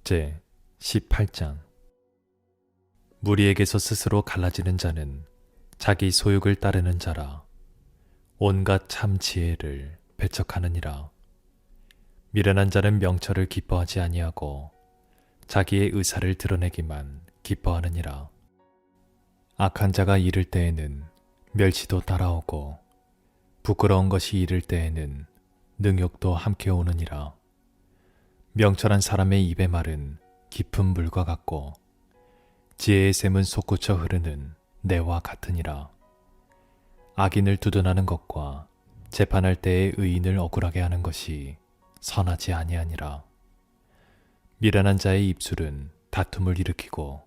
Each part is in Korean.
제 18장. 무리에게서 스스로 갈라지는 자는 자기 소욕을 따르는 자라. 온갖 참 지혜를 배척하느니라. 미련한 자는 명철을 기뻐하지 아니하고 자기의 의사를 드러내기만 기뻐하느니라. 악한 자가 이를 때에는 멸시도 따라오고 부끄러운 것이 이를 때에는 능욕도 함께 오느니라. 명철한 사람의 입의 말은 깊은 물과 같고 지혜의 샘은 솟구쳐 흐르는 내와 같으니라. 악인을 두둔하는 것과 재판할 때에 의인을 억울하게 하는 것이 선하지 아니하니라. 미련한 자의 입술은 다툼을 일으키고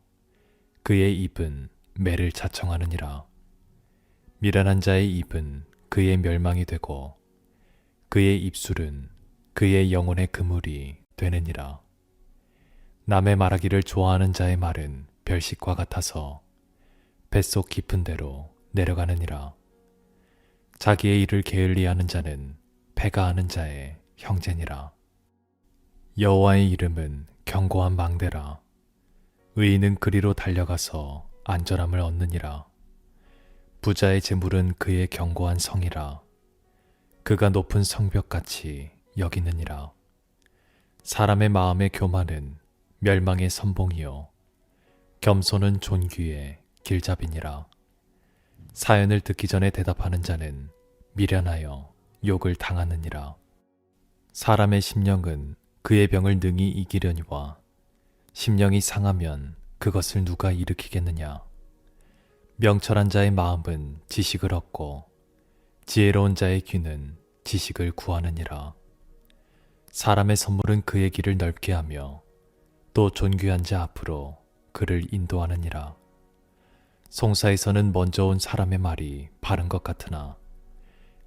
그의 입은 매를 자청하느니라. 미련한 자의 입은 그의 멸망이 되고 그의 입술은 그의 영혼의 그물이 되느니라. 남의 말하기를 좋아하는 자의 말은 별식과 같아서 뱃속 깊은 데로 내려가느니라. 자기의 일을 게을리하는 자는 패가하는 자의 형제니라. 여호와의 이름은 견고한 망대라. 의인은 그리로 달려가서 안전함을 얻느니라. 부자의 재물은 그의 견고한 성이라. 그가 높은 성벽같이 여기느니라. 사람의 마음의 교만은 멸망의 선봉이요 겸손은 존귀의 길잡이니라. 사연을 듣기 전에 대답하는 자는 미련하여 욕을 당하느니라. 사람의 심령은 그의 병을 능히 이기려니와 심령이 상하면 그것을 누가 일으키겠느냐. 명철한 자의 마음은 지식을 얻고 지혜로운 자의 귀는 지식을 구하느니라. 사람의 선물은 그의 길을 넓게 하며 또 존귀한 자 앞으로 그를 인도하느니라. 송사에서는 먼저 온 사람의 말이 바른 것 같으나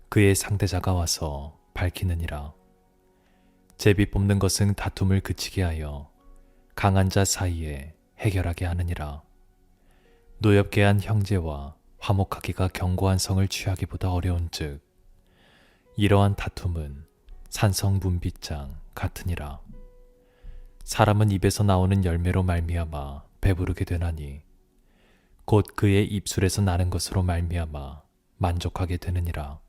그의 상대자가 와서 밝히느니라. 제비 뽑는 것은 다툼을 그치게 하여 강한 자 사이에 해결하게 하느니라. 노엽게 한 형제와 화목하기가 견고한 성을 취하기보다 어려운즉 이러한 다툼은 산성분비장 같으니라. 사람은 입에서 나오는 열매로 말미암아 배부르게 되나니 곧 그의 입술에서 나는 것으로 말미암아 만족하게 되느니라.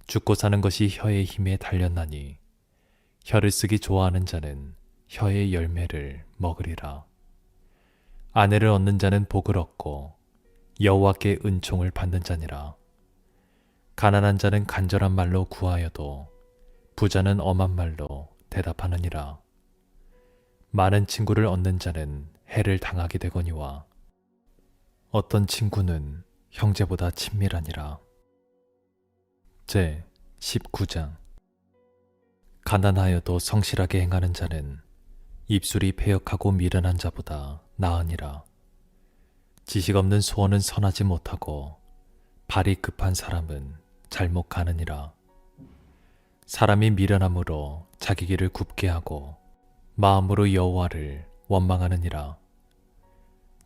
죽고 사는 것이 혀의 힘에 달렸나니 혀를 쓰기 좋아하는 자는 혀의 열매를 먹으리라. 아내를 얻는 자는 복을 얻고 여호와께 은총을 받는 자니라. 가난한 자는 간절한 말로 구하여도 부자는 엄한 말로 대답하느니라. 많은 친구를 얻는 자는 해를 당하게 되거니와 어떤 친구는 형제보다 친밀하니라. 제 19장. 가난하여도 성실하게 행하는 자는 입술이 패역하고 미련한 자보다 나으니라. 지식 없는 소원은 선하지 못하고 발이 급한 사람은 잘못 가느니라. 사람이 미련함으로 자기 길을 굽게 하고 마음으로 여호와를 원망하느니라.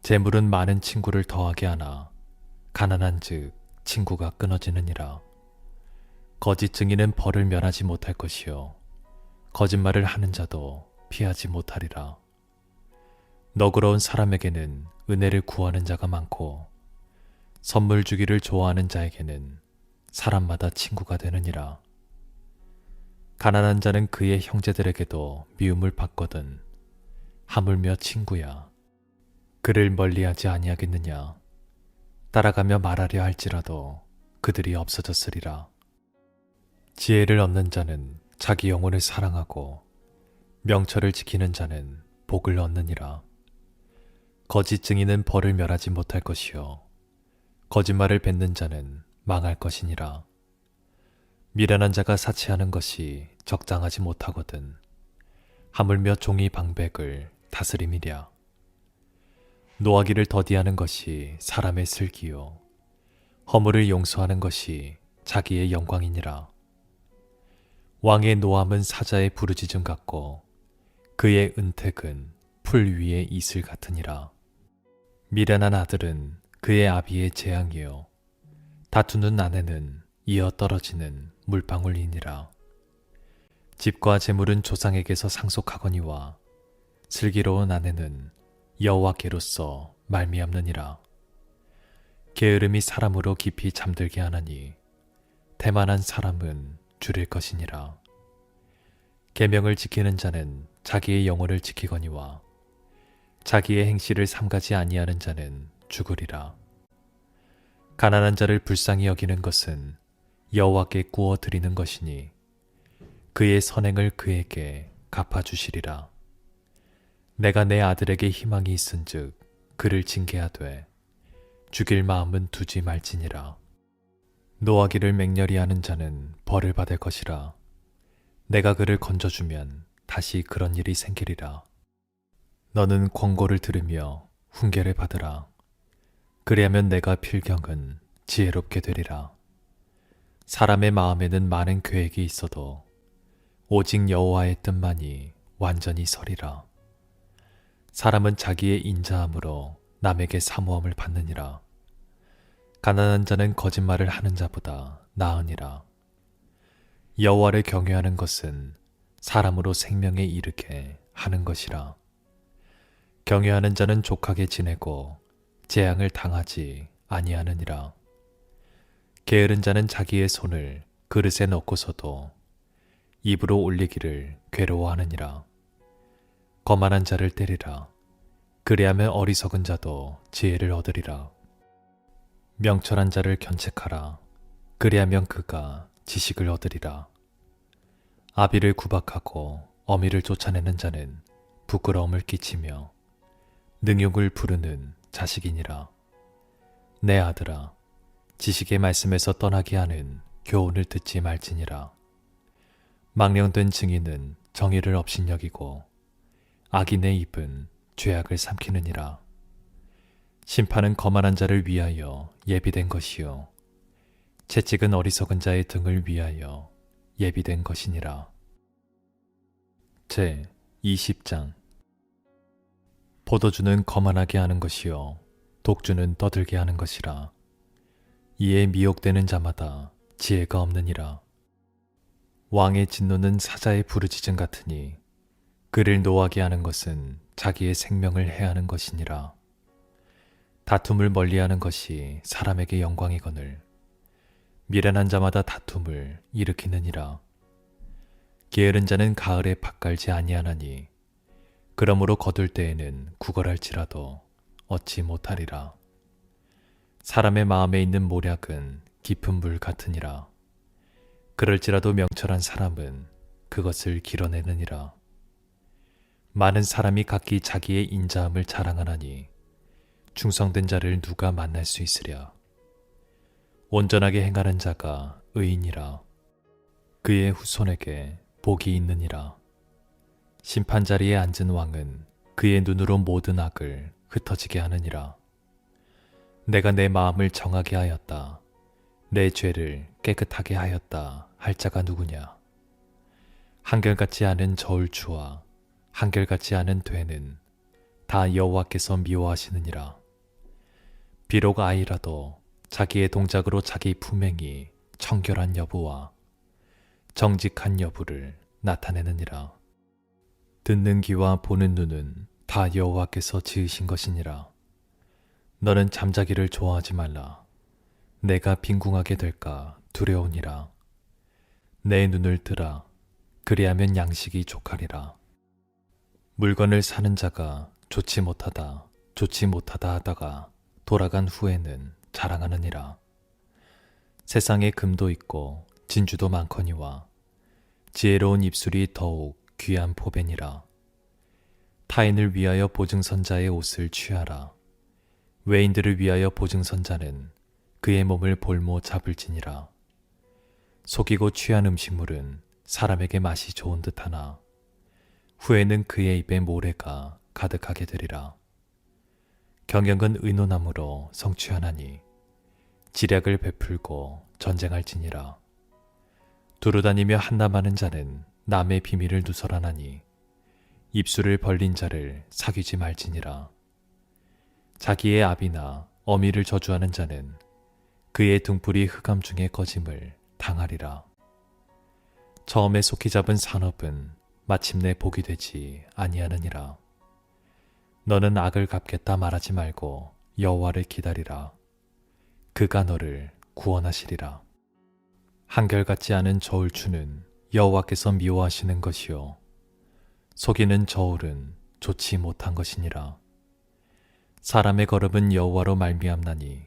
재물은 많은 친구를 더하게 하나 가난한 즉 친구가 끊어지느니라. 거짓 증인은 벌을 면하지 못할 것이요 거짓말을 하는 자도 피하지 못하리라. 너그러운 사람에게는 은혜를 구하는 자가 많고 선물 주기를 좋아하는 자에게는 사람마다 친구가 되느니라. 가난한 자는 그의 형제들에게도 미움을 받거든 하물며 친구야 그를 멀리하지 아니하겠느냐. 따라가며 말하려 할지라도 그들이 없어졌으리라. 지혜를 얻는 자는 자기 영혼을 사랑하고 명철을 지키는 자는 복을 얻느니라. 거짓 증인은 벌을 면하지 못할 것이요 거짓말을 뱉는 자는 망할 것이니라. 미련한 자가 사치하는 것이 적당하지 못하거든 하물며 종이 방백을 다스림이랴. 노하기를 더디하는 것이 사람의 슬기요 허물을 용서하는 것이 자기의 영광이니라. 왕의 노함은 사자의 부르짖음 같고 그의 은택은 풀 위의 이슬 같으니라. 미련한 아들은 그의 아비의 재앙이요 다투는 아내는 이어 떨어지는 물방울이니라. 집과 재물은 조상에게서 상속하거니와 슬기로운 아내는 여호와께로서 말미암느니라. 게으름이 사람으로 깊이 잠들게 하나니 태만한 사람은 줄일 것이니라. 계명을 지키는 자는 자기의 영혼을 지키거니와 자기의 행실을 삼가지 아니하는 자는 죽으리라. 가난한 자를 불쌍히 여기는 것은 여호와께 구워 드리는 것이니 그의 선행을 그에게 갚아주시리라. 내가 내 아들에게 희망이 있은즉 그를 징계하되 죽일 마음은 두지 말지니라. 노하기를 맹렬히 하는 자는 벌을 받을 것이라. 내가 그를 건져주면 다시 그런 일이 생기리라. 너는 권고를 들으며 훈계를 받으라. 그리하면 내가 필경은 지혜롭게 되리라. 사람의 마음에는 많은 계획이 있어도 오직 여호와의 뜻만이 완전히 서리라. 사람은 자기의 인자함으로 남에게 사모함을 받느니라. 가난한 자는 거짓말을 하는 자보다 나으니라. 여호와를 경외하는 것은 사람으로 생명에 이르게 하는 것이라. 경외하는 자는 족하게 지내고 재앙을 당하지 아니하느니라. 게으른 자는 자기의 손을 그릇에 넣고서도 입으로 올리기를 괴로워하느니라. 거만한 자를 때리라. 그리하면 어리석은 자도 지혜를 얻으리라. 명철한 자를 견책하라. 그리하면 그가 지식을 얻으리라. 아비를 구박하고 어미를 쫓아내는 자는 부끄러움을 끼치며 능욕을 부르는 자식이니라. 내 아들아, 지식의 말씀에서 떠나게 하는 교훈을 듣지 말지니라. 망령된 증인은 정의를 업신여기고 악인의 입은 죄악을 삼키느니라. 심판은 거만한 자를 위하여 예비된 것이요 채찍은 어리석은 자의 등을 위하여 예비된 것이니라. 제 20장. 포도주는 거만하게 하는 것이요 독주는 떠들게 하는 것이라. 이에 미혹되는 자마다 지혜가 없느니라. 왕의 진노는 사자의 부르짖음 같으니 그를 노하게 하는 것은 자기의 생명을 해하는 것이니라. 다툼을 멀리하는 것이 사람에게 영광이거늘 미련한 자마다 다툼을 일으키느니라. 게으른 자는 가을에 밭갈지 아니하나니 그러므로 거둘 때에는 구걸할지라도 얻지 못하리라. 사람의 마음에 있는 모략은 깊은 물 같으니라. 그럴지라도 명철한 사람은 그것을 길어내느니라. 많은 사람이 각기 자기의 인자함을 자랑하나니 충성된 자를 누가 만날 수 있으랴. 온전하게 행하는 자가 의인이라. 그의 후손에게 복이 있느니라. 심판 자리에 앉은 왕은 그의 눈으로 모든 악을 흩어지게 하느니라. 내가 내 마음을 정하게 하였다. 내 죄를 깨끗하게 하였다 할 자가 누구냐. 한결같지 않은 저울추와 한결같지 않은 되는 다 여호와께서 미워하시느니라. 비록 아이라도 자기의 동작으로 자기 품행이 청결한 여부와 정직한 여부를 나타내느니라. 듣는 귀와 보는 눈은 다 여호와께서 지으신 것이니라. 너는 잠자기를 좋아하지 말라. 내가 빈궁하게 될까 두려우니라. 내 눈을 뜨라. 그리하면 양식이 족하리라. 물건을 사는 자가 좋지 못하다 하다가 돌아간 후에는 자랑하느니라. 세상에 금도 있고 진주도 많거니와 지혜로운 입술이 더욱 귀한 보배니라. 타인을 위하여 보증선자의 옷을 취하라. 외인들을 위하여 보증선자는 그의 몸을 볼모 잡을지니라. 속이고 취한 음식물은 사람에게 맛이 좋은 듯하나 후에는 그의 입에 모래가 가득하게 되리라. 경영은 의논함으로 성취하나니 지략을 베풀고 전쟁할지니라. 두루다니며 한담하는 자는 남의 비밀을 누설하나니 입술을 벌린 자를 사귀지 말지니라. 자기의 아비나 어미를 저주하는 자는 그의 등불이 흑암 중에 꺼짐을 당하리라. 처음에 속히 잡은 산업은 마침내 복이 되지 아니하느니라. 너는 악을 갚겠다 말하지 말고 여호와를 기다리라. 그가 너를 구원하시리라. 한결같지 않은 저울추는 여호와께서 미워하시는 것이요 속이는 저울은 좋지 못한 것이니라. 사람의 걸음은 여호와로 말미암나니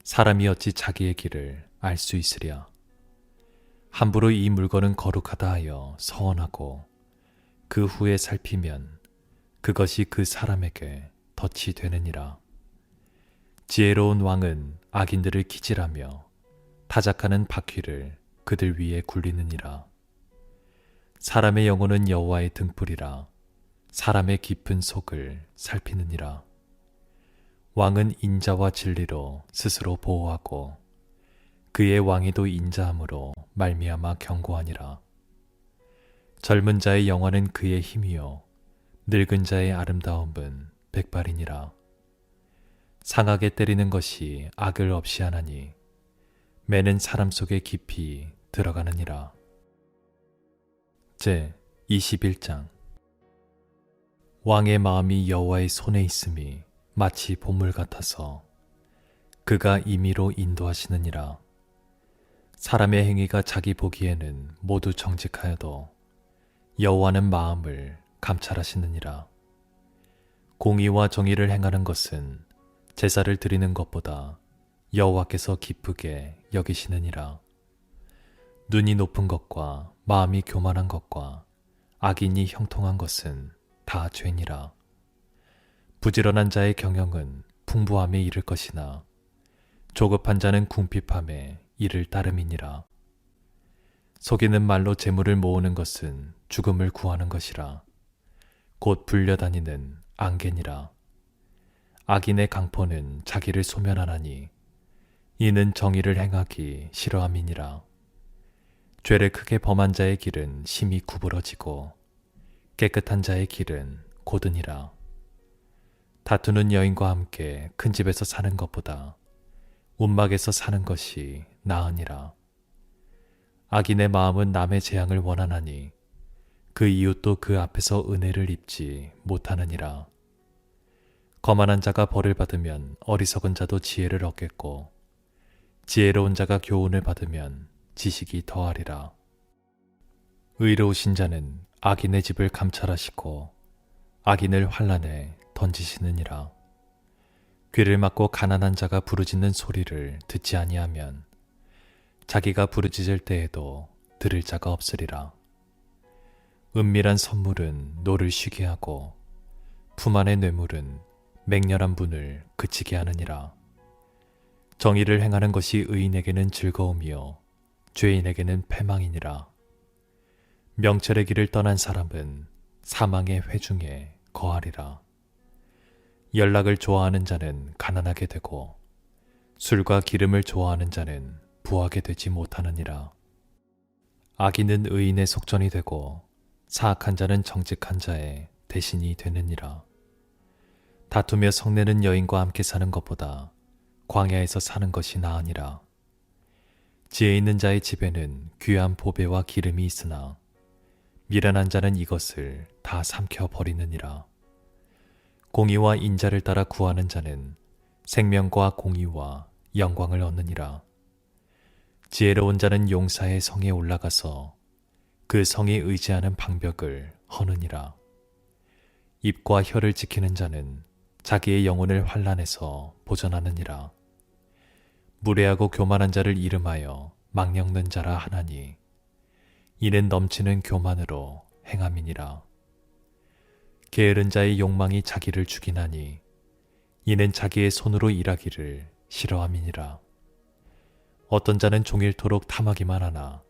사람이 어찌 자기의 길을 알 수 있으랴. 함부로 이 물건은 거룩하다 하여 서원하고 그 후에 살피면 그것이 그 사람에게 덫이 되느니라. 지혜로운 왕은 악인들을 기질하며 타작하는 바퀴를 그들 위에 굴리느니라. 사람의 영혼은 여호와의 등불이라. 사람의 깊은 속을 살피느니라. 왕은 인자와 진리로 스스로 보호하고 그의 왕위도 인자함으로 말미암아 견고하니라. 젊은 자의 영화는 그의 힘이요 늙은 자의 아름다움은 백발이니라. 상하게 때리는 것이 악을 없이 하나니 매는 사람 속에 깊이 들어가느니라. 제 21장. 왕의 마음이 여호와의 손에 있음이 마치 보물 같아서 그가 임의로 인도하시느니라. 사람의 행위가 자기 보기에는 모두 정직하여도 여호와는 마음을 감찰하시느니라. 공의와 정의를 행하는 것은 제사를 드리는 것보다 여호와께서 기쁘게 여기시느니라. 눈이 높은 것과 마음이 교만한 것과 악인이 형통한 것은 다 죄니라. 부지런한 자의 경영은 풍부함에 이를 것이나 조급한 자는 궁핍함에 이를 따름이니라. 속이는 말로 재물을 모으는 것은 죽음을 구하는 것이라. 곧 불려다니는 안개니라. 악인의 강포는 자기를 소멸하나니 이는 정의를 행하기 싫어함이니라. 죄를 크게 범한 자의 길은 심히 구부러지고 깨끗한 자의 길은 고드니라. 다투는 여인과 함께 큰 집에서 사는 것보다 움막에서 사는 것이 나으니라. 악인의 마음은 남의 재앙을 원하나니 그 이웃도 그 앞에서 은혜를 입지 못하느니라. 거만한 자가 벌을 받으면 어리석은 자도 지혜를 얻겠고 지혜로운 자가 교훈을 받으면 지식이 더하리라. 의로우신 자는 악인의 집을 감찰하시고 악인을 환난에 던지시느니라. 귀를 막고 가난한 자가 부르짖는 소리를 듣지 아니하면 자기가 부르짖을 때에도 들을 자가 없으리라. 은밀한 선물은 노를 쉬게 하고 품 안의 뇌물은 맹렬한 분을 그치게 하느니라. 정의를 행하는 것이 의인에게는 즐거움이요 죄인에게는 패망이니라. 명철의 길을 떠난 사람은 사망의 회중에 거하리라. 연락을 좋아하는 자는 가난하게 되고 술과 기름을 좋아하는 자는 부하게 되지 못하느니라. 악인은 의인의 속전이 되고 사악한 자는 정직한 자의 대신이 되느니라. 다투며 성내는 여인과 함께 사는 것보다 광야에서 사는 것이 나으니라. 지혜 있는 자의 집에는 귀한 보배와 기름이 있으나 미련한 자는 이것을 다 삼켜 버리느니라. 공의와 인자를 따라 구하는 자는 생명과 공의와 영광을 얻느니라. 지혜로운 자는 용사의 성에 올라가서 그 성에 의지하는 방벽을 허느니라. 입과 혀를 지키는 자는 자기의 영혼을 환난에서 보전하느니라. 무례하고 교만한 자를 이름하여 망령는 자라 하나니 이는 넘치는 교만으로 행함이니라. 게으른 자의 욕망이 자기를 죽이나니 이는 자기의 손으로 일하기를 싫어함이니라. 어떤 자는 종일토록 탐하기만 하나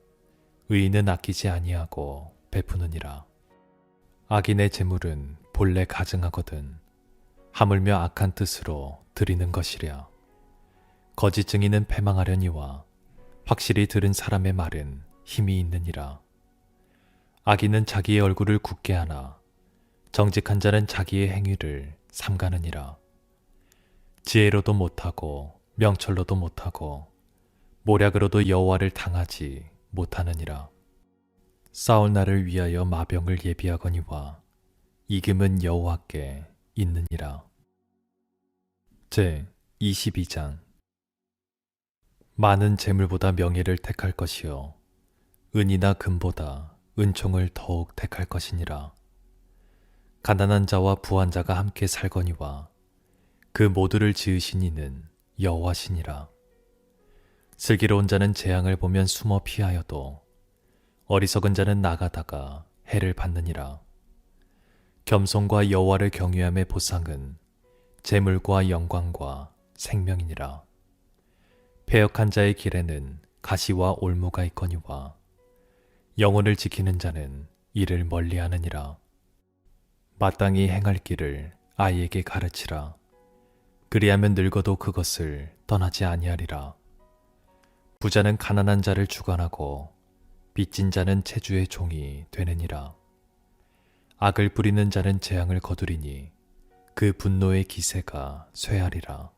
의인은 아끼지 아니하고 베푸느니라. 악인의 재물은 본래 가증하거든 하물며 악한 뜻으로 드리는 것이랴. 거짓 증인은 패망하려니와 확실히 들은 사람의 말은 힘이 있느니라. 악인은 자기의 얼굴을 굳게 하나 정직한 자는 자기의 행위를 삼가느니라. 지혜로도 못하고 명철로도 못하고 모략으로도 여호와를 당하지 못하느니라. 싸울 날을 위하여 마병을 예비하거니와 이김은 여호와께 있느니라. 제 22장. 많은 재물보다 명예를 택할 것이요 은이나 금보다 은총을 더욱 택할 것이니라. 가난한 자와 부한 자가 함께 살거니와 그 모두를 지으신 이는 여호와시니라. 슬기로운 자는 재앙을 보면 숨어 피하여도 어리석은 자는 나가다가 해를 받느니라. 겸손과 여호와를 경외함의 보상은 재물과 영광과 생명이니라. 패역한 자의 길에는 가시와 올무가 있거니와 영혼을 지키는 자는 이를 멀리하느니라. 마땅히 행할 길을 아이에게 가르치라. 그리하면 늙어도 그것을 떠나지 아니하리라. 부자는 가난한 자를 주관하고 빚진 자는 채주의 종이 되느니라. 악을 부리는 자는 재앙을 거두리니 그 분노의 기세가 쇠하리라.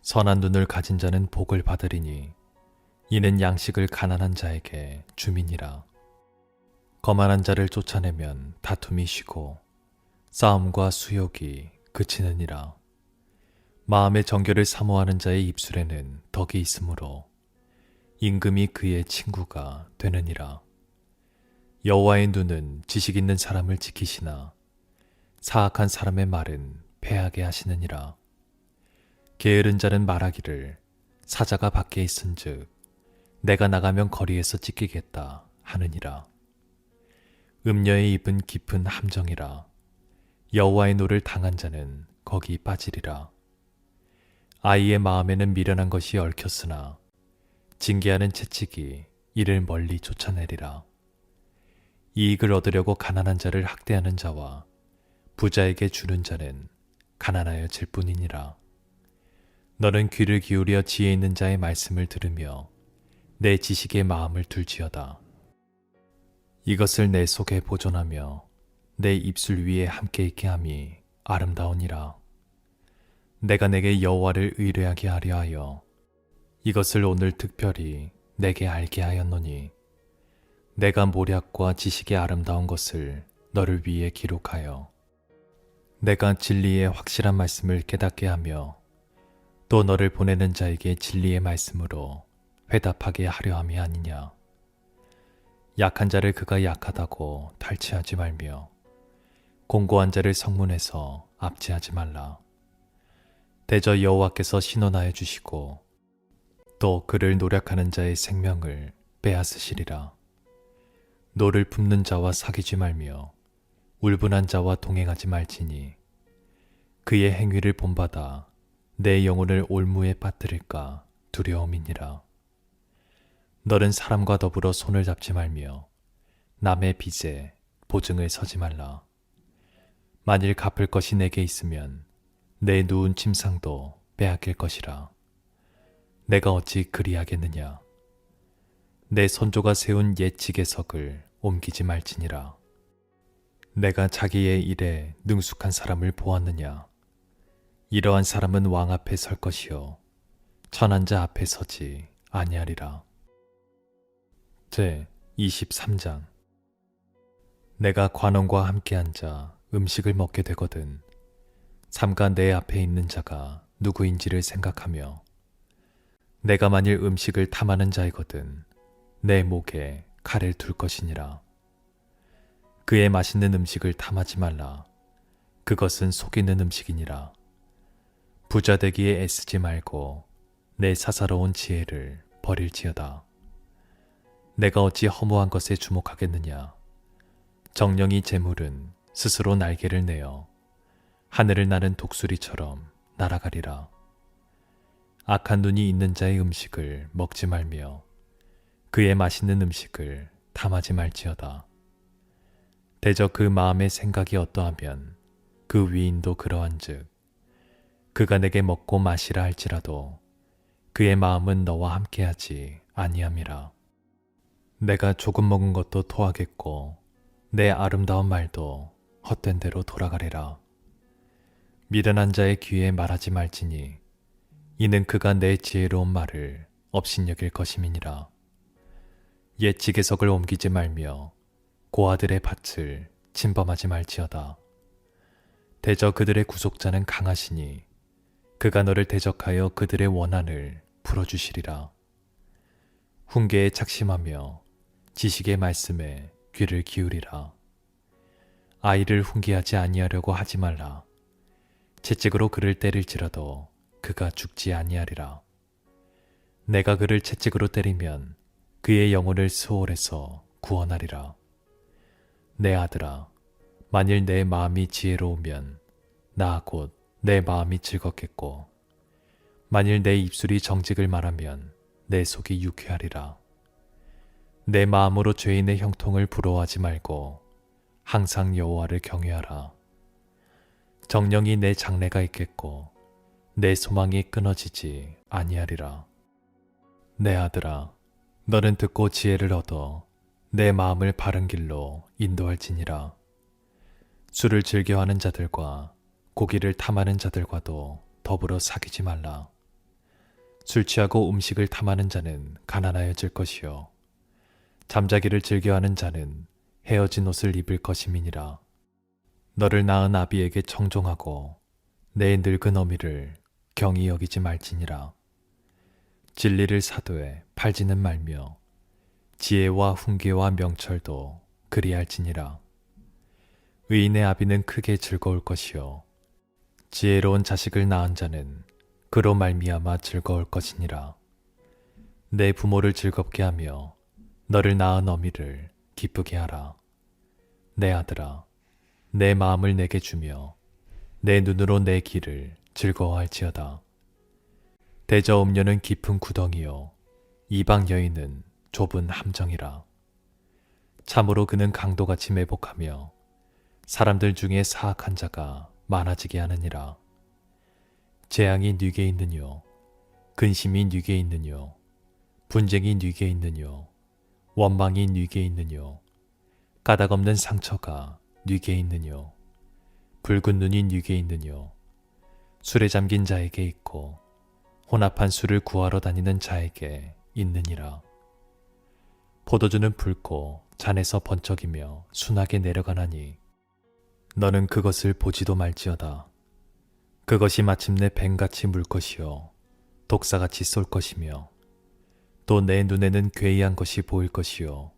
선한 눈을 가진 자는 복을 받으리니 이는 양식을 가난한 자에게 주민이라. 거만한 자를 쫓아내면 다툼이 쉬고 싸움과 수욕이 그치느니라. 마음의 정결을 사모하는 자의 입술에는 덕이 있으므로 임금이 그의 친구가 되느니라. 여호와의 눈은 지식 있는 사람을 지키시나 사악한 사람의 말은 패하게 하시느니라. 게으른 자는 말하기를 사자가 밖에 있은즉 내가 나가면 거리에서 찢기겠다 하느니라. 음녀의 입은 깊은 함정이라. 여호와의 노를 당한 자는 거기 빠지리라. 아이의 마음에는 미련한 것이 얽혔으나 징계하는 채찍이 이를 멀리 쫓아내리라. 이익을 얻으려고 가난한 자를 학대하는 자와 부자에게 주는 자는 가난하여질 뿐이니라. 너는 귀를 기울여 지혜 있는 자의 말씀을 들으며 내 지식에 마음을 둘지어다. 이것을 내 속에 보존하며 내 입술 위에 함께 있게 함이 아름다우니라. 내가 내게 여호와를 의뢰하게 하려 하여 이것을 오늘 특별히 내게 알게 하였노니 내가 모략과 지식의 아름다운 것을 너를 위해 기록하여 내가 진리의 확실한 말씀을 깨닫게 하며 또 너를 보내는 자에게 진리의 말씀으로 회답하게 하려 함이 아니냐. 약한 자를 그가 약하다고 탈취하지 말며 공고한 자를 성문에서 압제하지 말라. 대저 여호와께서 신원하여 주시고 또 그를 노력하는 자의 생명을 빼앗으시리라. 노를 품는 자와 사귀지 말며 울분한 자와 동행하지 말지니 그의 행위를 본받아 내 영혼을 올무에 빠뜨릴까 두려움이니라. 너는 사람과 더불어 손을 잡지 말며 남의 빚에 보증을 서지 말라. 만일 갚을 것이 내게 있으면 내 누운 침상도 빼앗길 것이라. 내가 어찌 그리하겠느냐. 내 선조가 세운 옛 지계석을 옮기지 말지니라. 내가 자기의 일에 능숙한 사람을 보았느냐. 이러한 사람은 왕 앞에 설 것이요 천한 자 앞에 서지 아니하리라. 제 23장. 내가 관원과 함께 앉아 음식을 먹게 되거든 삼가 내 앞에 있는 자가 누구인지를 생각하며 내가 만일 음식을 탐하는 자이거든 내 목에 칼을 둘 것이니라. 그의 맛있는 음식을 탐하지 말라. 그것은 속이는 음식이니라. 부자 되기에 애쓰지 말고 내 사사로운 지혜를 버릴지어다. 내가 어찌 허무한 것에 주목하겠느냐. 정령이 재물은 스스로 날개를 내어 하늘을 나는 독수리처럼 날아가리라. 악한 눈이 있는 자의 음식을 먹지 말며 그의 맛있는 음식을 탐하지 말지어다. 대저 그 마음의 생각이 어떠하면 그 위인도 그러한즉 그가 내게 먹고 마시라 할지라도 그의 마음은 너와 함께하지 아니함이라. 내가 조금 먹은 것도 토하겠고 내 아름다운 말도 헛된 대로 돌아가리라. 미련한 자의 귀에 말하지 말지니 이는 그가 내 지혜로운 말을 업신여길 것임이니라. 옛 지계석을 옮기지 말며 고아들의 밭을 침범하지 말지어다. 대저 그들의 구속자는 강하시니 그가 너를 대적하여 그들의 원한을 풀어주시리라. 훈계에 착심하며 지식의 말씀에 귀를 기울이라. 아이를 훈계하지 아니하려고 하지 말라. 채찍으로 그를 때릴지라도 그가 죽지 아니하리라. 내가 그를 채찍으로 때리면 그의 영혼을 스올에서 구원하리라. 내 아들아, 만일 내 마음이 지혜로우면 나 곧 내 마음이 즐겁겠고, 만일 내 입술이 정직을 말하면 내 속이 유쾌하리라. 내 마음으로 죄인의 형통을 부러워하지 말고 항상 여호와를 경외하라. 정령이 내 장래가 있겠고 내 소망이 끊어지지 아니하리라. 내 아들아, 너는 듣고 지혜를 얻어 내 마음을 바른 길로 인도할지니라. 술을 즐겨하는 자들과 고기를 탐하는 자들과도 더불어 사귀지 말라. 술 취하고 음식을 탐하는 자는 가난하여질 것이요 잠자기를 즐겨하는 자는 헤어진 옷을 입을 것임이니라. 너를 낳은 아비에게 청종하고 내 늙은 어미를 경히 여기지 말지니라. 진리를 사도에 팔지는 말며 지혜와 훈계와 명철도 그리할지니라. 의인의 아비는 크게 즐거울 것이요 지혜로운 자식을 낳은 자는 그로 말미암아 즐거울 것이니라. 내 부모를 즐겁게 하며 너를 낳은 어미를 기쁘게 하라. 내 아들아, 내 마음을 내게 주며 내 눈으로 내 길을 즐거워할지어다. 대저 음녀는 깊은 구덩이요 이방 여인은 좁은 함정이라. 참으로 그는 강도같이 매복하며 사람들 중에 사악한 자가 많아지게 하느니라. 재앙이 네게 있느뇨, 근심이 네게 있느뇨, 분쟁이 네게 있느뇨, 원망이 네게 있느뇨, 까닭없는 상처가 네게 있느뇨, 붉은 눈이 네게 있느뇨, 술에 잠긴 자에게 있고 혼합한 술을 구하러 다니는 자에게 있느니라. 포도주는 붉고 잔에서 번쩍이며 순하게 내려가나니 너는 그것을 보지도 말지어다. 그것이 마침내 뱀같이 물 것이요 독사같이 쏠 것이며 또 내 눈에는 괴이한 것이 보일 것이요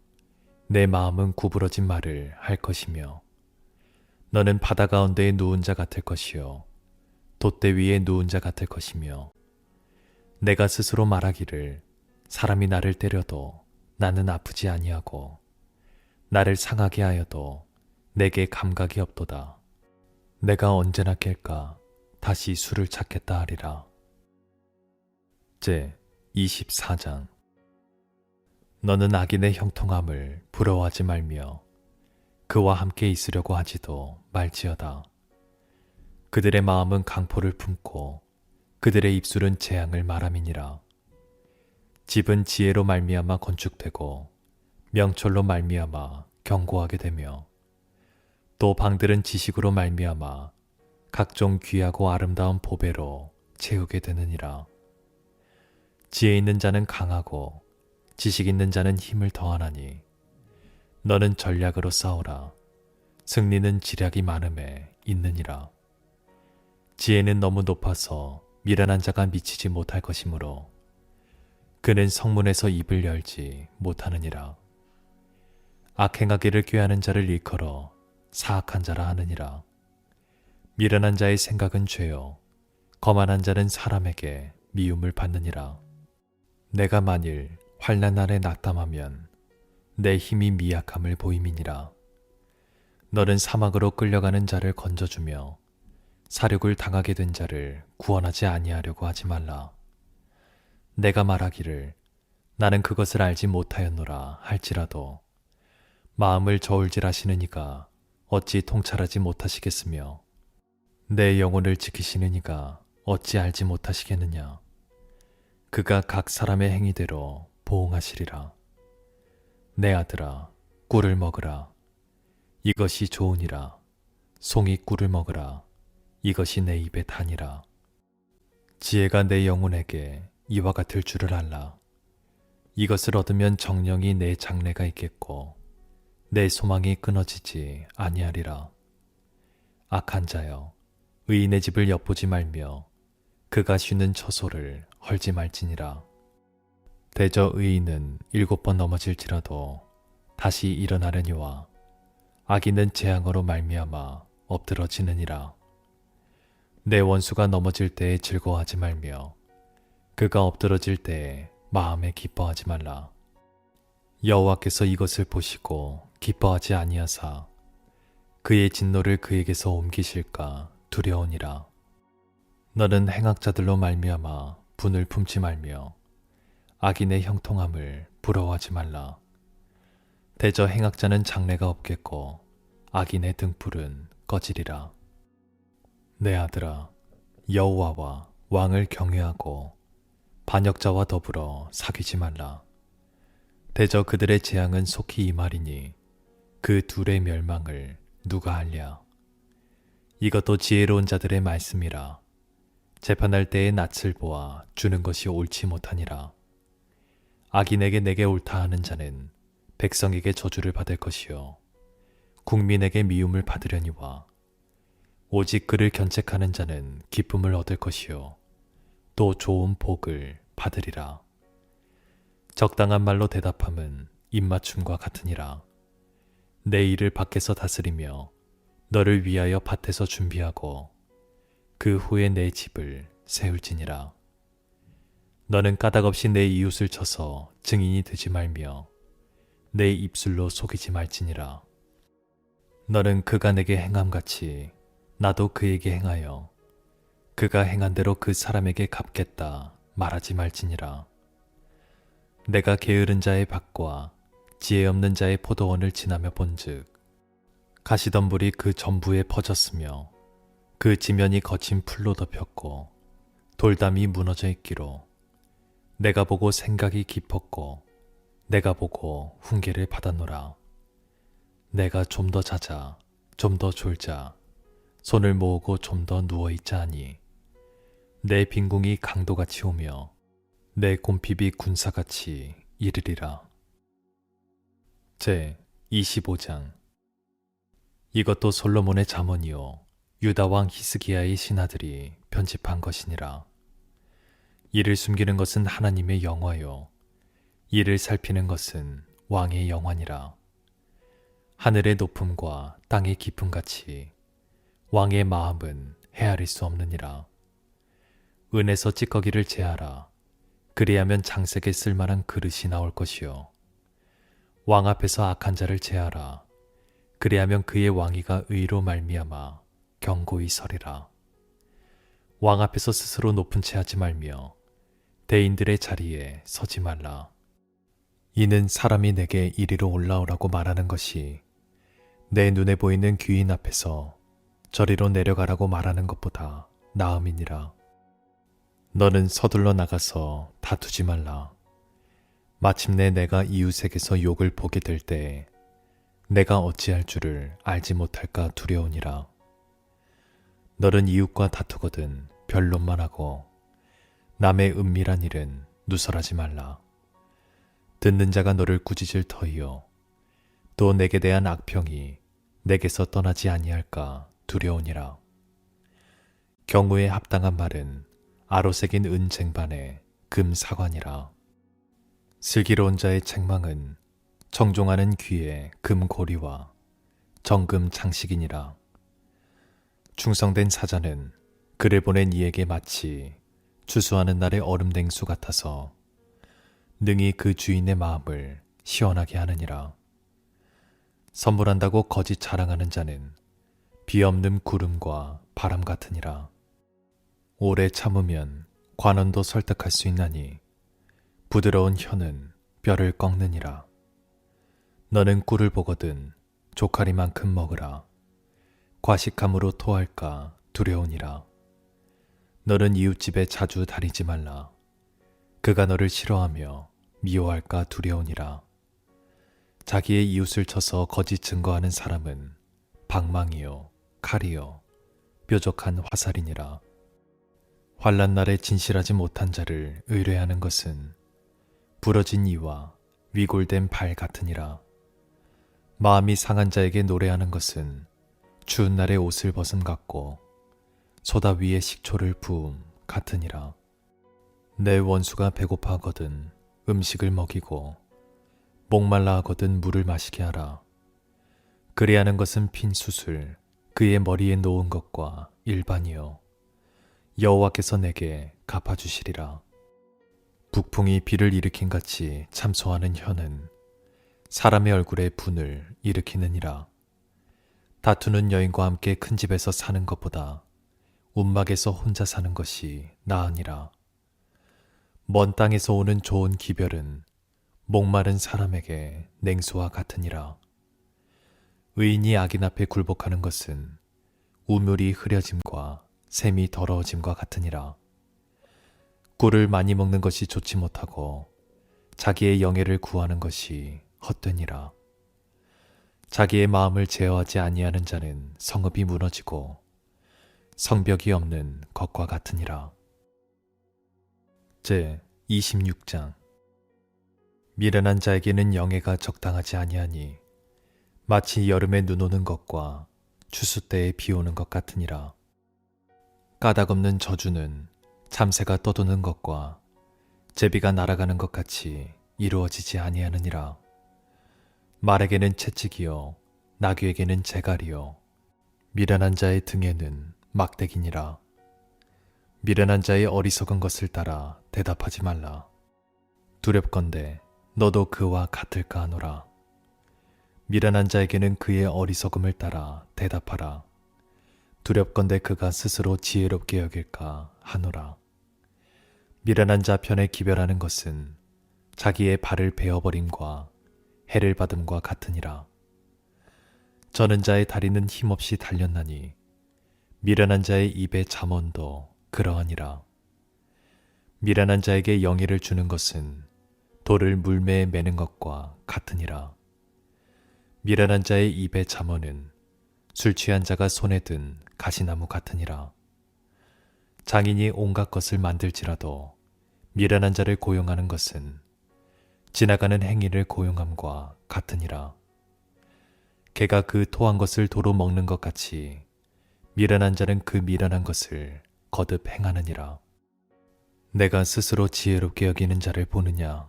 내 마음은 구부러진 말을 할 것이며 너는 바다 가운데에 누운 자 같을 것이요 돛대 위에 누운 자 같을 것이며 내가 스스로 말하기를 사람이 나를 때려도 나는 아프지 아니하고 나를 상하게 하여도 내게 감각이 없도다. 내가 언제나 깰까 다시 술을 찾겠다 하리라. 제 24장. 너는 악인의 형통함을 부러워하지 말며 그와 함께 있으려고 하지도 말지어다. 그들의 마음은 강포를 품고 그들의 입술은 재앙을 말함이니라. 집은 지혜로 말미암아 건축되고 명철로 말미암아 견고하게 되며 또 방들은 지식으로 말미암아 각종 귀하고 아름다운 보배로 채우게 되느니라. 지혜 있는 자는 강하고 지식 있는 자는 힘을 더하나니 너는 전략으로 싸우라. 승리는 지략이 많음에 있느니라. 지혜는 너무 높아서 미련한 자가 미치지 못할 것이므로 그는 성문에서 입을 열지 못하느니라. 악행하기를 꾀하는 자를 일컬어 사악한 자라 하느니라. 미련한 자의 생각은 죄요 거만한 자는 사람에게 미움을 받느니라. 내가 만일 환난 날에 낙담하면 내 힘이 미약함을 보임이니라. 너는 사막으로 끌려가는 자를 건져주며 사륙을 당하게 된 자를 구원하지 아니하려고 하지 말라. 내가 말하기를 나는 그것을 알지 못하였노라 할지라도 마음을 저울질하시는 이가 어찌 통찰하지 못하시겠으며 내 영혼을 지키시는 이가 어찌 알지 못하시겠느냐. 그가 각 사람의 행위대로 보응하시리라. 내 아들아, 꿀을 먹으라. 이것이 좋으니라. 송이 꿀을 먹으라. 이것이 내 입에 다니라. 지혜가 내 영혼에게 이와 같을 줄을 알라. 이것을 얻으면 정령이 내 장래가 있겠고 내 소망이 끊어지지 아니하리라. 악한 자여, 의인의 집을 엿보지 말며 그가 쉬는 처소를 헐지 말지니라. 대저 의인은 7번 넘어질지라도 다시 일어나려니와 악인은 재앙으로 말미암아 엎드러지느니라. 내 원수가 넘어질 때에 즐거워하지 말며 그가 엎드러질 때에 마음에 기뻐하지 말라. 여호와께서 이것을 보시고 기뻐하지 아니하사 그의 진노를 그에게서 옮기실까 두려우니라. 너는 행악자들로 말미암아 분을 품지 말며 악인의 형통함을 부러워하지 말라. 대저 행악자는 장래가 없겠고 악인의 등불은 꺼지리라. 내 아들아, 여호와와 왕을 경외하고 반역자와 더불어 사귀지 말라. 대저 그들의 재앙은 속히 임하리니 그 둘의 멸망을 누가 알랴. 이것도 지혜로운 자들의 말씀이라. 재판할 때의 낯을 보아 주는 것이 옳지 못하니라. 악인에게 내게 옳다 하는 자는 백성에게 저주를 받을 것이요 국민에게 미움을 받으려니와 오직 그를 견책하는 자는 기쁨을 얻을 것이요 또 좋은 복을 받으리라. 적당한 말로 대답함은 입맞춤과 같으니라. 내 일을 밖에서 다스리며 너를 위하여 밭에서 준비하고 그 후에 내 집을 세울지니라. 너는 까닭없이 내 이웃을 쳐서 증인이 되지 말며 내 입술로 속이지 말지니라. 너는 그가 내게 행함같이 나도 그에게 행하여 그가 행한 대로 그 사람에게 갚겠다 말하지 말지니라. 내가 게으른 자의 밭과 지혜 없는 자의 포도원을 지나며 본즉 가시덤불이 그 전부에 퍼졌으며 그 지면이 거친 풀로 덮였고 돌담이 무너져 있기로 내가 보고 생각이 깊었고 내가 보고 훈계를 받았노라. 내가 좀 더 자자 좀 더 졸자 손을 모으고 좀 더 누워있자 하니 내 빈궁이 강도같이 오며 내 곰핍이 군사같이 이르리라. 제 25장. 이것도 솔로몬의 잠언이요 유다 왕 히스기야의 신하들이 편집한 것이니라. 이를 숨기는 것은 하나님의 영화요 이를 살피는 것은 왕의 영화니라. 하늘의 높음과 땅의 깊음같이 왕의 마음은 헤아릴 수 없느니라. 은에서 찌꺼기를 제하라. 그리하면 장색에 쓸만한 그릇이 나올 것이요 왕 앞에서 악한 자를 제하라. 그리하면 그의 왕위가 의로 말미암아 견고히 서리라. 왕 앞에서 스스로 높은 채 하지 말며 대인들의 자리에 서지 말라. 이는 사람이 내게 이리로 올라오라고 말하는 것이 내 눈에 보이는 귀인 앞에서 저리로 내려가라고 말하는 것보다 나음이니라. 너는 서둘러 나가서 다투지 말라. 마침내 내가 이웃에게서 욕을 보게 될 때에 내가 어찌할 줄을 알지 못할까 두려우니라. 너는 이웃과 다투거든 변론만 하고 남의 은밀한 일은 누설하지 말라. 듣는 자가 너를 꾸짖을 터이요 또 내게 대한 악평이 내게서 떠나지 아니할까 두려우니라. 경우에 합당한 말은 아로새긴 은쟁반에 금 사관이라. 슬기로운 자의 책망은 청종하는 귀에 금 고리와 정금 장식이니라. 충성된 사자는 그를 보낸 이에게 마치 추수하는 날의 얼음냉수 같아서 능히 그 주인의 마음을 시원하게 하느니라. 선물한다고 거짓 자랑하는 자는 비 없는 구름과 바람 같으니라. 오래 참으면 관원도 설득할 수 있나니 부드러운 혀는 뼈를 꺾느니라. 너는 꿀을 보거든 조카리만큼 먹으라. 과식함으로 토할까 두려우니라. 너는 이웃집에 자주 다니지 말라. 그가 너를 싫어하며 미워할까 두려우니라. 자기의 이웃을 쳐서 거짓 증거하는 사람은 방망이요 칼이요 뾰족한 화살이니라. 환난 날에 진실하지 못한 자를 의뢰하는 것은 부러진 이와 위골된 발 같으니라. 마음이 상한 자에게 노래하는 것은 추운 날에 옷을 벗음 같고 소다 위에 식초를 부음 같으니라. 내 원수가 배고파 하거든 음식을 먹이고 목말라 하거든 물을 마시게 하라. 그리하는 것은 핀 숯을 그의 머리에 놓은 것과 일반이요 여호와께서 내게 갚아주시리라. 북풍이 비를 일으킨 같이 참소하는 혀는 사람의 얼굴에 분을 일으키느니라. 다투는 여인과 함께 큰 집에서 사는 것보다 움막에서 혼자 사는 것이 나으니라. 먼 땅에서 오는 좋은 기별은 목마른 사람에게 냉수와 같으니라. 의인이 악인 앞에 굴복하는 것은 우물이 흐려짐과 샘이 더러워짐과 같으니라. 꿀을 많이 먹는 것이 좋지 못하고 자기의 영예를 구하는 것이 헛되니라. 자기의 마음을 제어하지 아니하는 자는 성읍이 무너지고 성벽이 없는 것과 같으니라. 제 26장. 미련한 자에게는 영예가 적당하지 아니하니 마치 여름에 눈 오는 것과 추수 때에 비 오는 것 같으니라. 까닭없는 저주는 참새가 떠도는 것과 제비가 날아가는 것 같이 이루어지지 아니하느니라. 말에게는 채찍이요 나귀에게는 재갈이요 미련한 자의 등에는 막대기니라. 미련한 자의 어리석은 것을 따라 대답하지 말라. 두렵건대 너도 그와 같을까 하노라. 미련한 자에게는 그의 어리석음을 따라 대답하라. 두렵건대 그가 스스로 지혜롭게 여길까 하노라. 미련한 자 편에 기별하는 것은 자기의 발을 베어버림과 해를 받음과 같으니라. 저는 자의 다리는 힘없이 달렸나니 미련한 자의 입의 잠언도 그러하니라. 미련한 자에게 영예를 주는 것은 돌을 물매에 매는 것과 같으니라. 미련한 자의 입의 잠언은 술 취한 자가 손에 든 가시나무 같으니라. 장인이 온갖 것을 만들지라도 미련한 자를 고용하는 것은 지나가는 행인을 고용함과 같으니라. 개가 그 토한 것을 도로 먹는 것 같이 미련한 자는 그 미련한 것을 거듭 행하느니라. 내가 스스로 지혜롭게 여기는 자를 보느냐?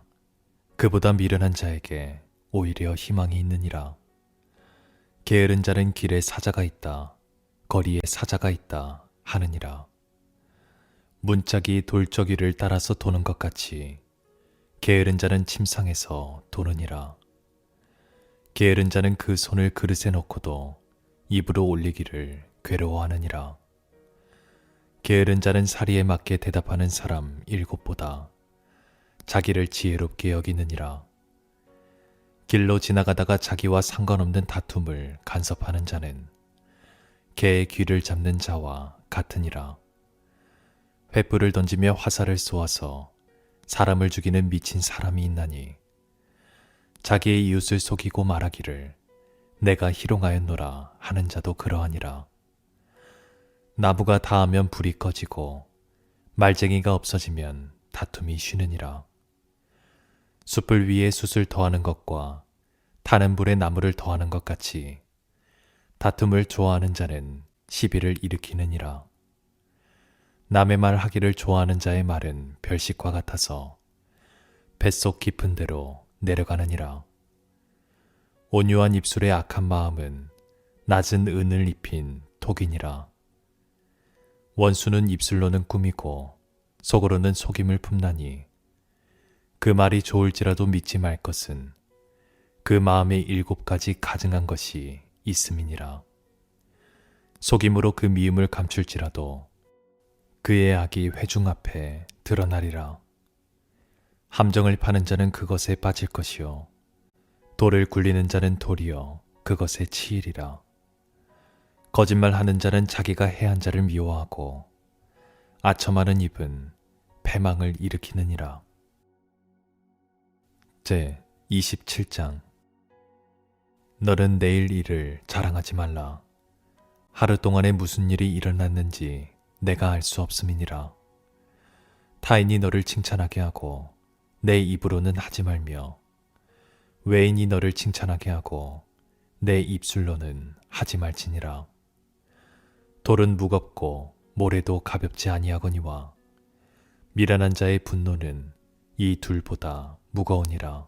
그보다 미련한 자에게 오히려 희망이 있느니라. 게으른 자는 길에 사자가 있다, 거리에 사자가 있다 하느니라. 문짝이 돌저귀를 따라서 도는 것 같이 게으른 자는 침상에서 도느니라. 게으른 자는 그 손을 그릇에 넣고도 입으로 올리기를 괴로워하느니라. 게으른 자는 사리에 맞게 대답하는 사람 7보다 자기를 지혜롭게 여기느니라. 길로 지나가다가 자기와 상관없는 다툼을 간섭하는 자는 개의 귀를 잡는 자와 같으니라. 횃불을 던지며 화살을 쏘아서 사람을 죽이는 미친 사람이 있나니 자기의 이웃을 속이고 말하기를 내가 희롱하였노라 하는 자도 그러하니라. 나무가 닿으면 불이 꺼지고 말쟁이가 없어지면 다툼이 쉬느니라. 숯불 위에 숯을 더하는 것과 타는 불에 나무를 더하는 것 같이 다툼을 좋아하는 자는 시비를 일으키느니라. 남의 말 하기를 좋아하는 자의 말은 별식과 같아서 뱃속 깊은 데로 내려가느니라. 온유한 입술의 악한 마음은 낮은 은을 입힌 톡이니라. 원수는 입술로는 꾸미고 속으로는 속임을 품나니 그 말이 좋을지라도 믿지 말 것은 그 마음에 7가지 가증한 것이 있음이니라. 속임으로 그 미움을 감출지라도 그의 악이 회중 앞에 드러나리라. 함정을 파는 자는 그것에 빠질 것이요 돌을 굴리는 자는 돌이여 그것에 치이리라. 거짓말하는 자는 자기가 해한 자를 미워하고 아첨하는 입은 패망을 일으키느니라. 제 27장. 너는 내일 일을 자랑하지 말라. 하루 동안에 무슨 일이 일어났는지 내가 알 수 없음이니라. 타인이 너를 칭찬하게 하고 내 입으로는 하지 말며 외인이 너를 칭찬하게 하고 내 입술로는 하지 말지니라. 돌은 무겁고 모래도 가볍지 아니하거니와 미련한 자의 분노는 이 둘보다 무거우니라.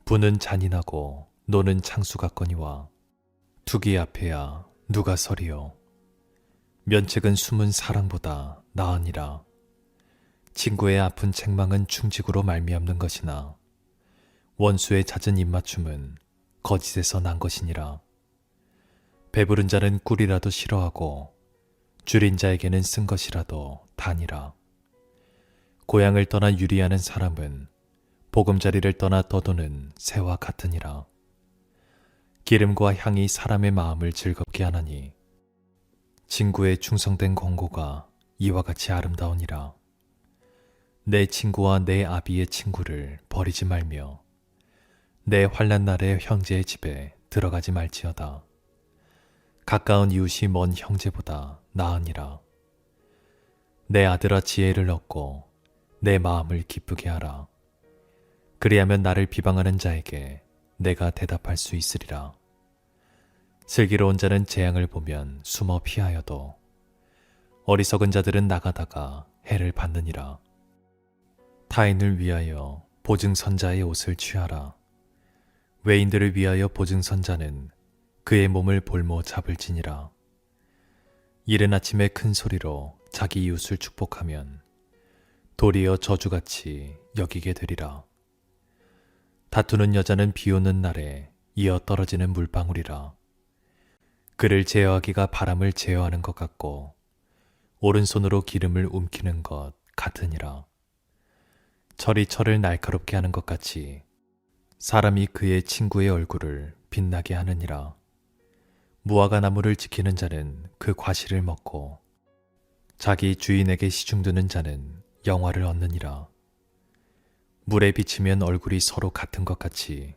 부는 잔인하고 노는 창수 같거니와 투기 앞에야 누가 서리요. 면책은 숨은 사랑보다 나으니라. 친구의 아픈 책망은 충직으로 말미암는 것이나 원수의 잦은 입맞춤은 거짓에서 난 것이니라. 배부른 자는 꿀이라도 싫어하고 줄인 자에게는 쓴 것이라도 다니라. 고향을 떠나 유리하는 사람은 보금자리를 떠나 떠도는 새와 같으니라. 기름과 향이 사람의 마음을 즐겁게 하나니 친구의 충성된 권고가 이와 같이 아름다우니라. 내 친구와 내 아비의 친구를 버리지 말며 내 환난 날의 형제의 집에 들어가지 말지어다. 가까운 이웃이 먼 형제보다 나으니라. 내 아들아 지혜를 얻고 내 마음을 기쁘게 하라. 그리하면 나를 비방하는 자에게 내가 대답할 수 있으리라. 슬기로운 자는 재앙을 보면 숨어 피하여도 어리석은 자들은 나가다가 해를 받느니라. 타인을 위하여 보증선자의 옷을 취하라. 외인들을 위하여 보증선자는 그의 몸을 볼모 잡을지니라. 이른 아침에 큰 소리로 자기 이웃을 축복하면 도리어 저주같이 여기게 되리라. 다투는 여자는 비 오는 날에 이어 떨어지는 물방울이라. 그를 제어하기가 바람을 제어하는 것 같고 오른손으로 기름을 움키는 것 같으니라. 철이 철을 날카롭게 하는 것 같이 사람이 그의 친구의 얼굴을 빛나게 하느니라. 무화과 나무를 지키는 자는 그 과실을 먹고 자기 주인에게 시중드는 자는 영화를 얻느니라. 물에 비치면 얼굴이 서로 같은 것 같이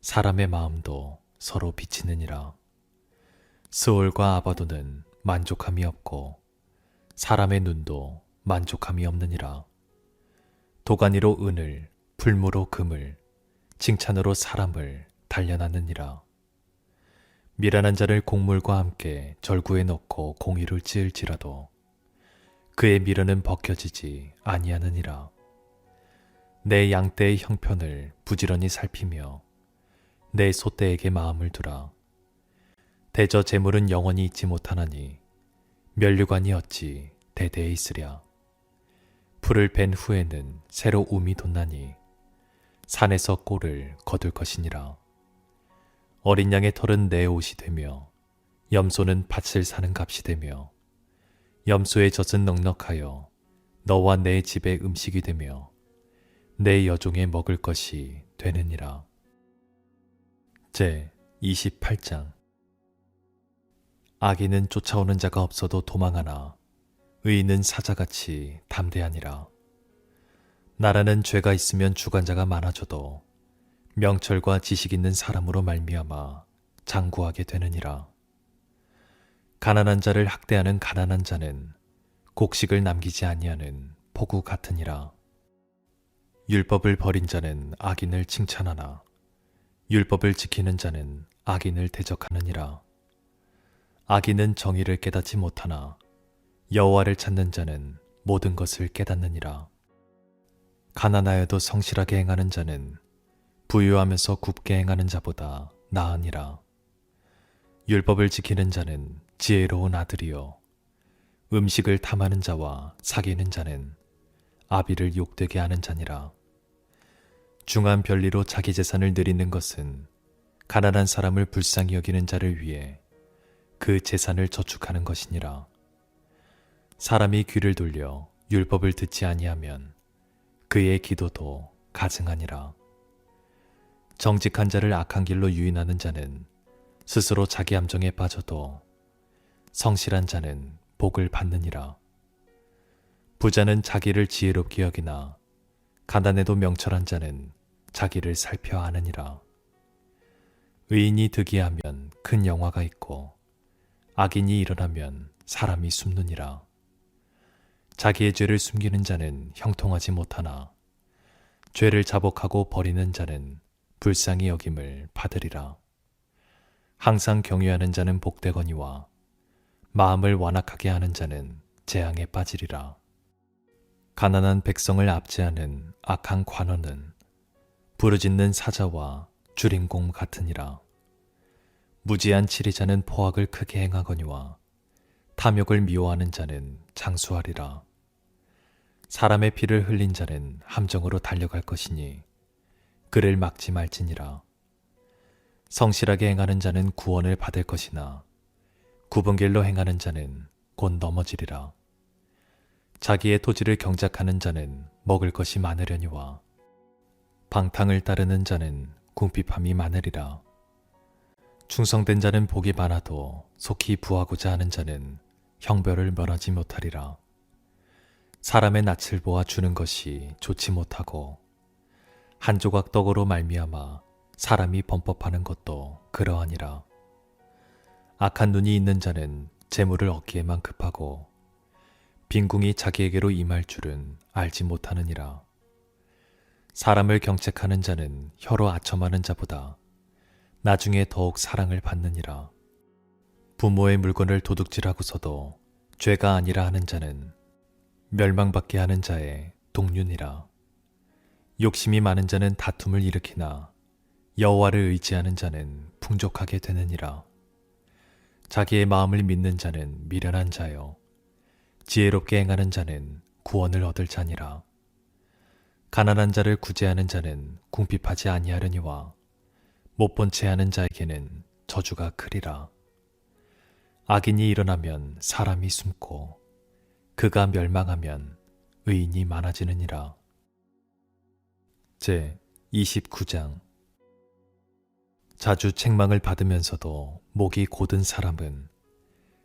사람의 마음도 서로 비치느니라. 스올과 아바도는 만족함이 없고 사람의 눈도 만족함이 없느니라. 도가니로 은을, 풀무로 금을, 칭찬으로 사람을 단련하느니라. 미련한 자를 곡물과 함께 절구에 넣고 공의를 찌을지라도 그의 미련은 벗겨지지 아니하느니라. 내 양떼의 형편을 부지런히 살피며 내 소떼에게 마음을 두라. 대저 재물은 영원히 있지 못하나니 면류관이 어찌 대대에 있으랴. 풀을 벤 후에는 새로 움이 돋나니 산에서 꼴을 거둘 것이니라. 어린 양의 털은 내 옷이 되며 염소는 밭을 사는 값이 되며 염소의 젖은 넉넉하여 너와 내 집의 음식이 되며 내 여종의 먹을 것이 되느니라. 제 28장. 악인은 쫓아오는 자가 없어도 도망하나 의인은 사자같이 담대하니라. 나라는 죄가 있으면 주관자가 많아져도 명철과 지식 있는 사람으로 말미암아 장구하게 되느니라. 가난한 자를 학대하는 가난한 자는 곡식을 남기지 아니하는 폭우 같으니라. 율법을 버린 자는 악인을 칭찬하나 율법을 지키는 자는 악인을 대적하느니라. 악인은 정의를 깨닫지 못하나 여호와를 찾는 자는 모든 것을 깨닫느니라. 가난하여도 성실하게 행하는 자는 부유하면서 굽게 행하는 자보다 나으니라. 율법을 지키는 자는 지혜로운 아들이요 음식을 탐하는 자와 사귀는 자는 아비를 욕되게 하는 자니라. 중한 별리로 자기 재산을 늘리는 것은 가난한 사람을 불쌍히 여기는 자를 위해 그 재산을 저축하는 것이니라. 사람이 귀를 돌려 율법을 듣지 아니하면 그의 기도도 가증하니라. 정직한 자를 악한 길로 유인하는 자는 스스로 자기 함정에 빠져도 성실한 자는 복을 받느니라. 부자는 자기를 지혜롭게 여기나 가난해도 명철한 자는 자기를 살펴 아느니라. 의인이 득이하면 큰 영화가 있고 악인이 일어나면 사람이 숨느니라. 자기의 죄를 숨기는 자는 형통하지 못하나 죄를 자복하고 버리는 자는 불쌍히 여김을 받으리라. 항상 경외하는 자는 복되거니와 마음을 완악하게 하는 자는 재앙에 빠지리라. 가난한 백성을 압제하는 악한 관원은 부르짖는 사자와 주린공 같으니라. 무지한 치리자는 포악을 크게 행하거니와 탐욕을 미워하는 자는 장수하리라. 사람의 피를 흘린 자는 함정으로 달려갈 것이니 그를 막지 말지니라. 성실하게 행하는 자는 구원을 받을 것이나 굽은 길로 행하는 자는 곧 넘어지리라. 자기의 토지를 경작하는 자는 먹을 것이 많으려니와 방탕을 따르는 자는 궁핍함이 많으리라. 충성된 자는 복이 많아도 속히 부하고자 하는 자는 형벌을 면하지 못하리라. 사람의 낯을 보아 주는 것이 좋지 못하고 한 조각 떡으로 말미암아 사람이 범법하는 것도 그러하니라. 악한 눈이 있는 자는 재물을 얻기에만 급하고 빈궁이 자기에게로 임할 줄은 알지 못하느니라. 사람을 경책하는 자는 혀로 아첨하는 자보다 나중에 더욱 사랑을 받느니라. 부모의 물건을 도둑질하고서도 죄가 아니라 하는 자는 멸망받게 하는 자의 동륜이라. 욕심이 많은 자는 다툼을 일으키나 여호와를 의지하는 자는 풍족하게 되느니라. 자기의 마음을 믿는 자는 미련한 자요 지혜롭게 행하는 자는 구원을 얻을 자니라. 가난한 자를 구제하는 자는 궁핍하지 아니하려니와 못본 채 하는 자에게는 저주가 크리라. 악인이 일어나면 사람이 숨고 그가 멸망하면 의인이 많아지느니라. 제 29장. 자주 책망을 받으면서도 목이 곧은 사람은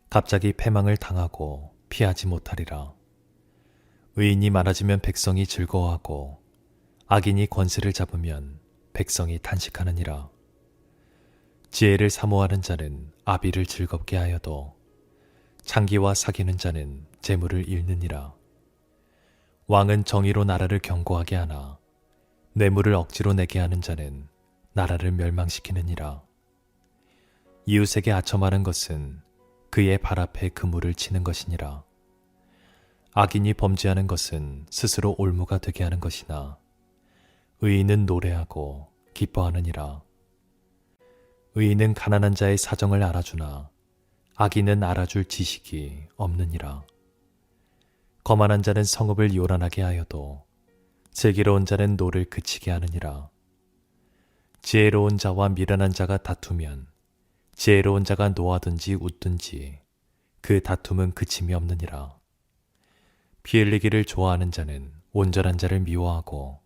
갑자기 패망을 당하고 피하지 못하리라. 의인이 많아지면 백성이 즐거워하고 악인이 권세를 잡으면 백성이 탄식하느니라. 지혜를 사모하는 자는 아비를 즐겁게 하여도 창기와 사귀는 자는 재물을 잃느니라. 왕은 정의로 나라를 견고하게 하나 뇌물을 억지로 내게 하는 자는 나라를 멸망시키느니라. 이웃에게 아첨하는 것은 그의 발 앞에 그물을 치는 것이니라. 악인이 범죄하는 것은 스스로 올무가 되게 하는 것이나 의인은 노래하고 기뻐하느니라. 의인은 가난한 자의 사정을 알아주나 악인은 알아줄 지식이 없느니라. 거만한 자는 성읍을 요란하게 하여도 슬기로운 자는 노를 그치게 하느니라. 지혜로운 자와 미련한 자가 다투면 지혜로운 자가 노하든지 웃든지 그 다툼은 그침이 없느니라. 피 흘리기를 좋아하는 자는 온전한 자를 미워하고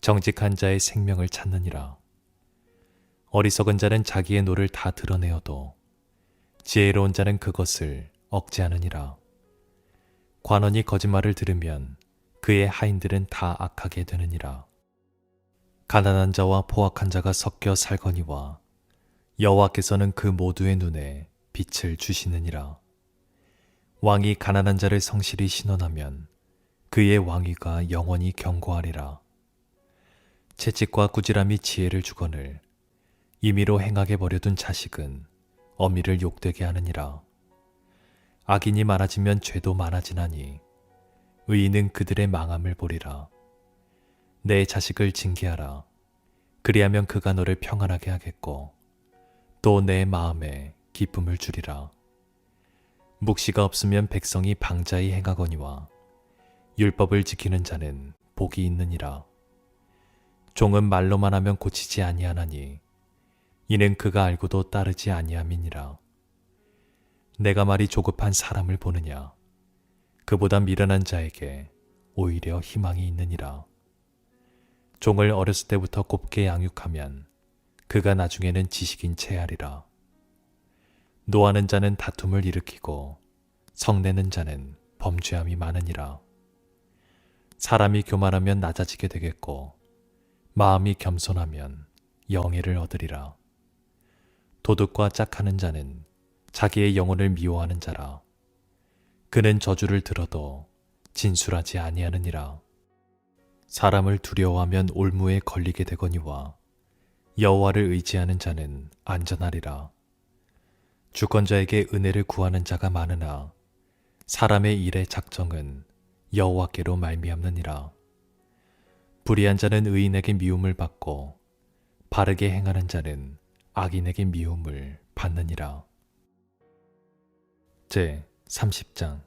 정직한 자의 생명을 찾느니라. 어리석은 자는 자기의 노를 다 드러내어도 지혜로운 자는 그것을 억제하느니라. 관원이 거짓말을 들으면 그의 하인들은 다 악하게 되느니라. 가난한 자와 포악한 자가 섞여 살거니와 여호와께서는 그 모두의 눈에 빛을 주시느니라. 왕이 가난한 자를 성실히 신원하면 그의 왕위가 영원히 견고하리라. 채찍과 꾸지람이 지혜를 주거늘 임의로 행하게 버려둔 자식은 어미를 욕되게 하느니라. 악인이 많아지면 죄도 많아지나니 의인은 그들의 망함을 보리라. 내 자식을 징계하라. 그리하면 그가 너를 평안하게 하겠고 또 내 마음에 기쁨을 주리라. 묵시가 없으면 백성이 방자히 행하거니와 율법을 지키는 자는 복이 있느니라. 종은 말로만 하면 고치지 아니하나니 이는 그가 알고도 따르지 아니함이니라. 내가 말이 조급한 사람을 보느냐? 그보다 미련한 자에게 오히려 희망이 있느니라. 종을 어렸을 때부터 곱게 양육하면 그가 나중에는 지식인 체하리라. 노하는 자는 다툼을 일으키고 성내는 자는 범죄함이 많으니라. 사람이 교만하면 낮아지게 되겠고 마음이 겸손하면 영예를 얻으리라. 도둑과 짝하는 자는 자기의 영혼을 미워하는 자라. 그는 저주를 들어도 진술하지 아니하느니라. 사람을 두려워하면 올무에 걸리게 되거니와 여호와를 의지하는 자는 안전하리라. 주권자에게 은혜를 구하는 자가 많으나 사람의 일의 작정은 여호와께로 말미암느니라. 불의한 자는 의인에게 미움을 받고 바르게 행하는 자는 악인에게 미움을 받느니라. 제 30장.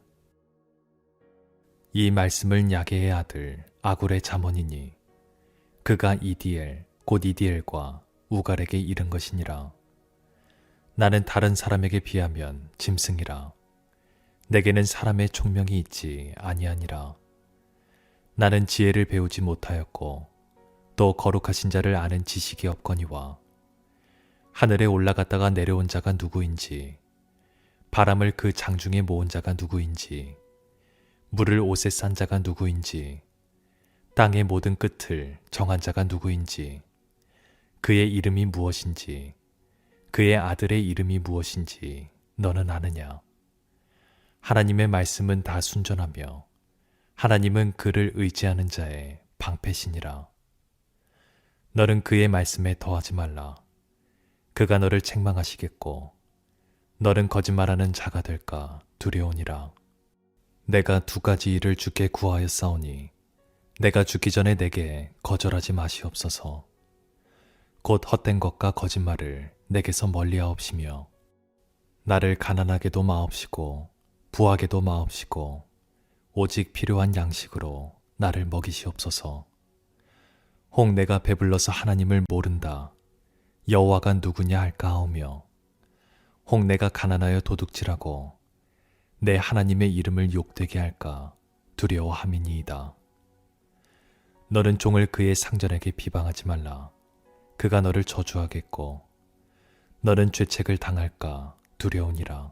이 말씀을 야게의 아들 아굴의 잠언이니 그가 이디엘 곧 이디엘과 우갈에게 이른 것이니라. 나는 다른 사람에게 비하면 짐승이라. 내게는 사람의 총명이 있지 아니하니라. 나는 지혜를 배우지 못하였고 또 거룩하신 자를 아는 지식이 없거니와 하늘에 올라갔다가 내려온 자가 누구인지 바람을 그 장중에 모은 자가 누구인지 물을 옷에 싼 자가 누구인지 땅의 모든 끝을 정한 자가 누구인지 그의 이름이 무엇인지 그의 아들의 이름이 무엇인지 너는 아느냐? 하나님의 말씀은 다 순전하며 하나님은 그를 의지하는 자의 방패시니라. 너는 그의 말씀에 더하지 말라. 그가 너를 책망하시겠고 너는 거짓말하는 자가 될까 두려우니라. 내가 두 가지 일을 주께 구하였사오니 내가 죽기 전에 내게 거절하지 마시옵소서. 곧 헛된 것과 거짓말을 내게서 멀리하옵시며 나를 가난하게도 마옵시고 부하게도 마옵시고 오직 필요한 양식으로 나를 먹이시옵소서. 혹 내가 배불러서 하나님을 모른다 여호와가 누구냐 할까 하오며 혹 내가 가난하여 도둑질하고 내 하나님의 이름을 욕되게 할까 두려워함이니이다. 너는 종을 그의 상전에게 비방하지 말라. 그가 너를 저주하겠고 너는 죄책을 당할까 두려우니라.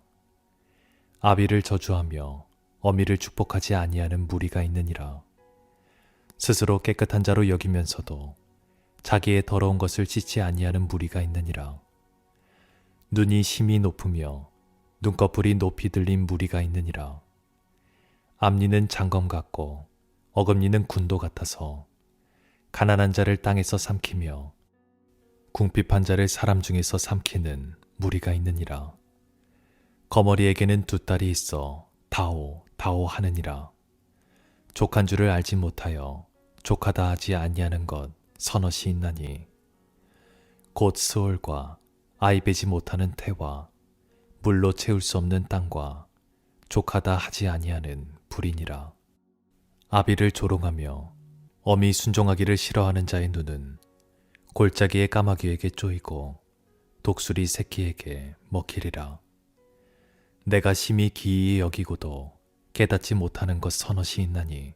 아비를 저주하며 어미를 축복하지 아니하는 무리가 있느니라. 스스로 깨끗한 자로 여기면서도 자기의 더러운 것을 씻지 아니하는 무리가 있느니라. 눈이 심히 높으며 눈꺼풀이 높이 들린 무리가 있느니라. 앞니는 장검 같고 어금니는 군도 같아서 가난한 자를 땅에서 삼키며 궁핍한 자를 사람 중에서 삼키는 무리가 있느니라. 거머리에게는 두 딸이 있어 다오 다오 하느니라. 족한 줄을 알지 못하여 족하다 하지 아니하는 것 서넛이 있나니 곧 스올과 아이 베지 못하는 태와 물로 채울 수 없는 땅과 족하다 하지 아니하는 불이니라. 아비를 조롱하며 어미 순종하기를 싫어하는 자의 눈은 골짜기의 까마귀에게 쪼이고 독수리 새끼에게 먹히리라. 내가 심히 기이히 여기고도 깨닫지 못하는 것 서넛이 있나니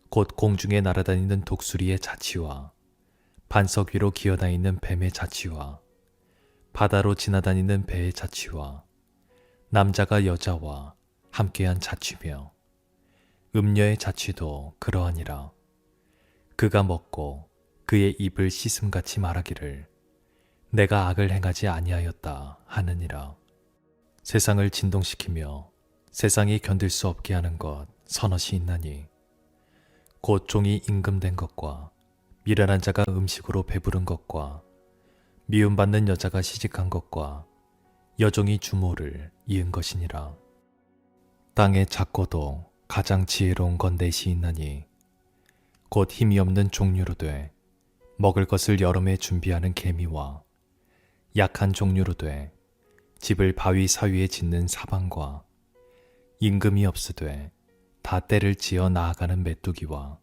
곧 공중에 날아다니는 독수리의 자치와 반석 위로 기어다니는 뱀의 자치와 바다로 지나다니는 배의 자치와 남자가 여자와 함께한 자취며 음녀의 자취도 그러하니라. 그가 먹고 그의 입을 씻음같이 말하기를 내가 악을 행하지 아니하였다 하느니라. 세상을 진동시키며 세상이 견딜 수 없게 하는 것 서넛이 있나니 곧 종이 임금된 것과 미련한 자가 음식으로 배부른 것과 미움받는 여자가 시집간 것과 여종이 주모를 이은 것이니라. 땅에 작고도 가장 지혜로운 건 넷이 있나니 곧 힘이 없는 종류로 돼 먹을 것을 여름에 준비하는 개미와 약한 종류로 돼 집을 바위 사위에 짓는 사방과 임금이 없으되 다 때를 지어 나아가는 메뚜기와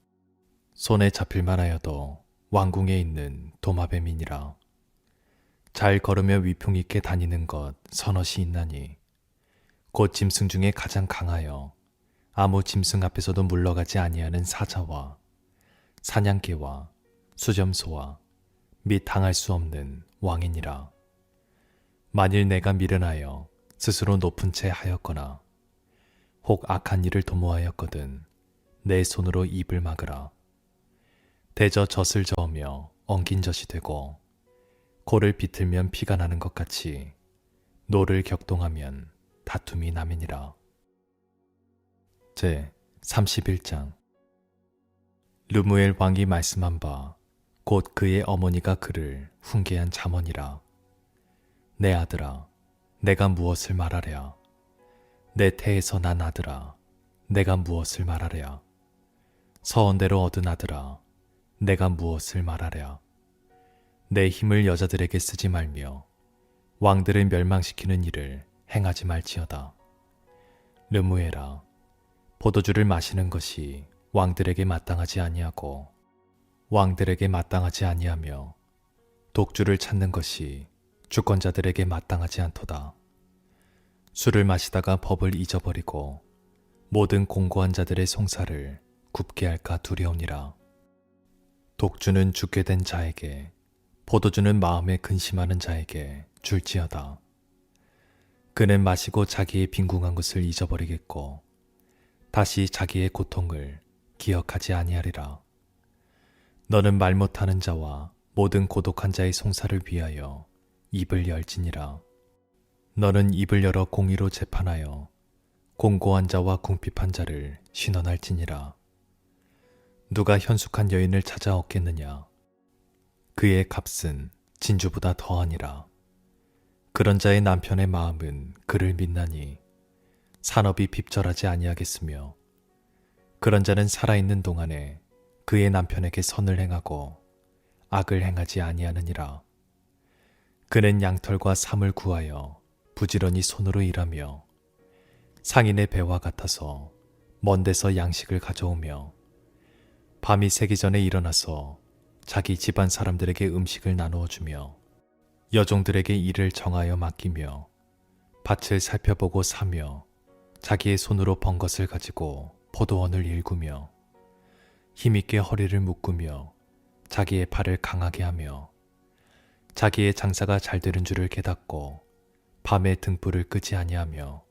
손에 잡힐만 하여도 왕궁에 있는 도마뱀이니라. 잘 걸으며 위풍 있게 다니는 것 서넛이 있나니 곧 짐승 중에 가장 강하여 아무 짐승 앞에서도 물러가지 아니하는 사자와 사냥개와 수점소와 및 당할 수 없는 왕이니라. 만일 내가 미련하여 스스로 높은 채 하였거나 혹 악한 일을 도모하였거든 내 손으로 입을 막으라. 대저 젖을 저으며 엉긴 젖이 되고 코를 비틀면 피가 나는 것 같이 노를 격동하면 다툼이 남이니라. 제 31장. 르무엘 왕이 말씀한 바 곧 그의 어머니가 그를 훈계한 잠언이라. 내 아들아, 내가 무엇을 말하랴. 내 태에서 난 아들아, 내가 무엇을 말하랴. 서원대로 얻은 아들아, 내가 무엇을 말하랴. 내 힘을 여자들에게 쓰지 말며 왕들을 멸망시키는 일을 행하지 말지어다. 르무에라, 포도주를 마시는 것이 왕들에게 마땅하지 아니하고 왕들에게 마땅하지 아니하며 독주를 찾는 것이 주권자들에게 마땅하지 않도다. 술을 마시다가 법을 잊어버리고 모든 공고한 자들의 송사를 굽게 할까 두려우니라. 독주는 죽게 된 자에게, 포도주는 마음에 근심하는 자에게 줄지어다. 그는 마시고 자기의 빈궁한 것을 잊어버리겠고 다시 자기의 고통을 기억하지 아니하리라. 너는 말 못하는 자와 모든 고독한 자의 송사를 위하여 입을 열지니라. 너는 입을 열어 공의로 재판하여 공고한 자와 궁핍한 자를 신원할지니라. 누가 현숙한 여인을 찾아 얻겠느냐. 그의 값은 진주보다 더하니라. 그런 자의 남편의 마음은 그를 믿나니 산업이 핍절하지 아니하겠으며 그런 자는 살아있는 동안에 그의 남편에게 선을 행하고 악을 행하지 아니하느니라. 그는 양털과 삼을 구하여 부지런히 손으로 일하며 상인의 배와 같아서 먼 데서 양식을 가져오며 밤이 새기 전에 일어나서 자기 집안 사람들에게 음식을 나누어 주며 여종들에게 일을 정하여 맡기며 밭을 살펴보고 사며 자기의 손으로 번 것을 가지고 포도원을 일구며 힘있게 허리를 묶으며 자기의 발을 강하게 하며 자기의 장사가 잘 되는 줄을 깨닫고 밤에 등불을 끄지 아니하며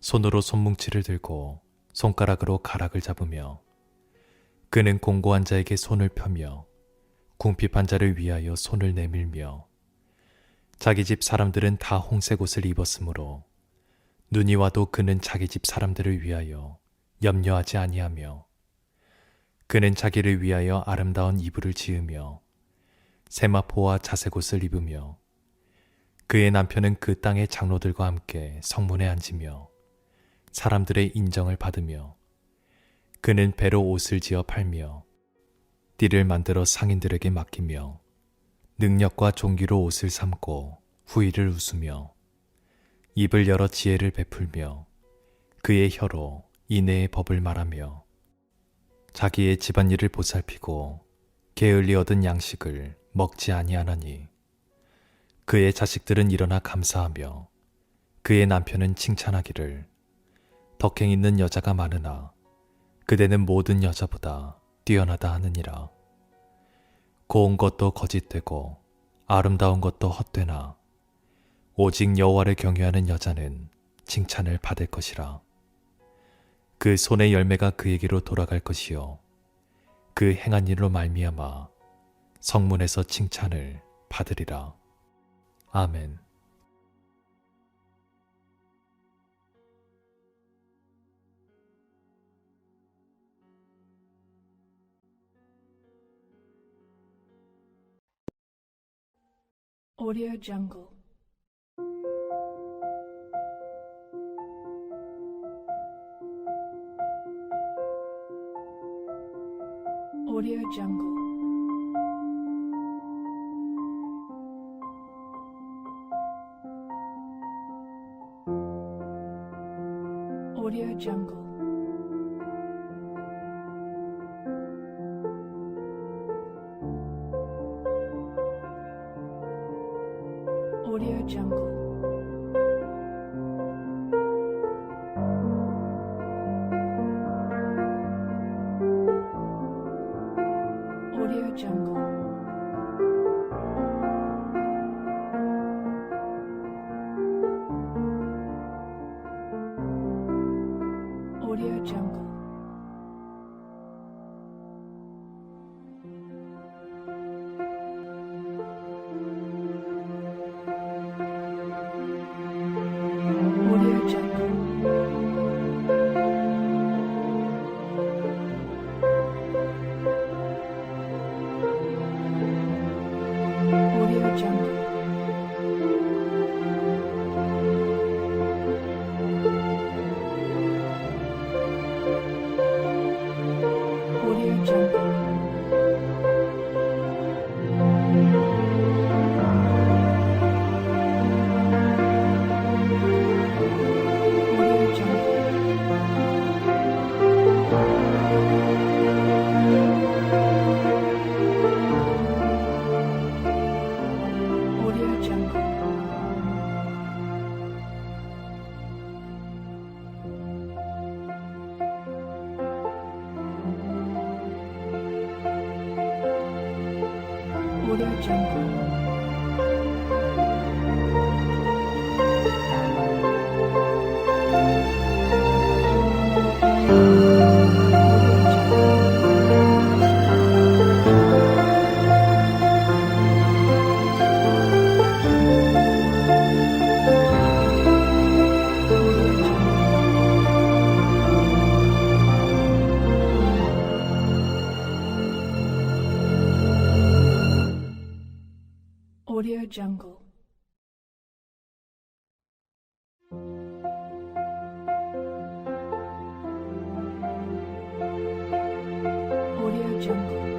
손으로 손뭉치를 들고 손가락으로 가락을 잡으며 그는 공고한 자에게 손을 펴며 궁핍한 자를 위하여 손을 내밀며 자기 집 사람들은 다 홍색 옷을 입었으므로 눈이 와도 그는 자기 집 사람들을 위하여 염려하지 아니하며 그는 자기를 위하여 아름다운 이불을 지으며 세마포와 자색옷을 입으며 그의 남편은 그 땅의 장로들과 함께 성문에 앉으며 사람들의 인정을 받으며 그는 배로 옷을 지어 팔며 띠를 만들어 상인들에게 맡기며 능력과 종기로 옷을 삼고 후일을 웃으며 입을 열어 지혜를 베풀며 그의 혀로 인애의 법을 말하며 자기의 집안일을 보살피고 게을리 얻은 양식을 먹지 아니하나니 그의 자식들은 일어나 감사하며 그의 남편은 칭찬하기를 덕행 있는 여자가 많으나 그대는 모든 여자보다 뛰어나다 하느니라. 고운 것도 거짓되고 아름다운 것도 헛되나 오직 여호와를 경외하는 여자는 칭찬을 받을 것이라. 그 손의 열매가 그에게로 돌아갈 것이요 그 행한 일로 말미암아 성문에서 칭찬을 받으리라. 아멘. Audio Jungle. Audio Jungle. Audio Jungle. Audio Jungle. Audio Jungle. Audio Jungle. Audio Jungle. Audio Jungle. Audio Jungle. Audio Jungle. Audio Jungle.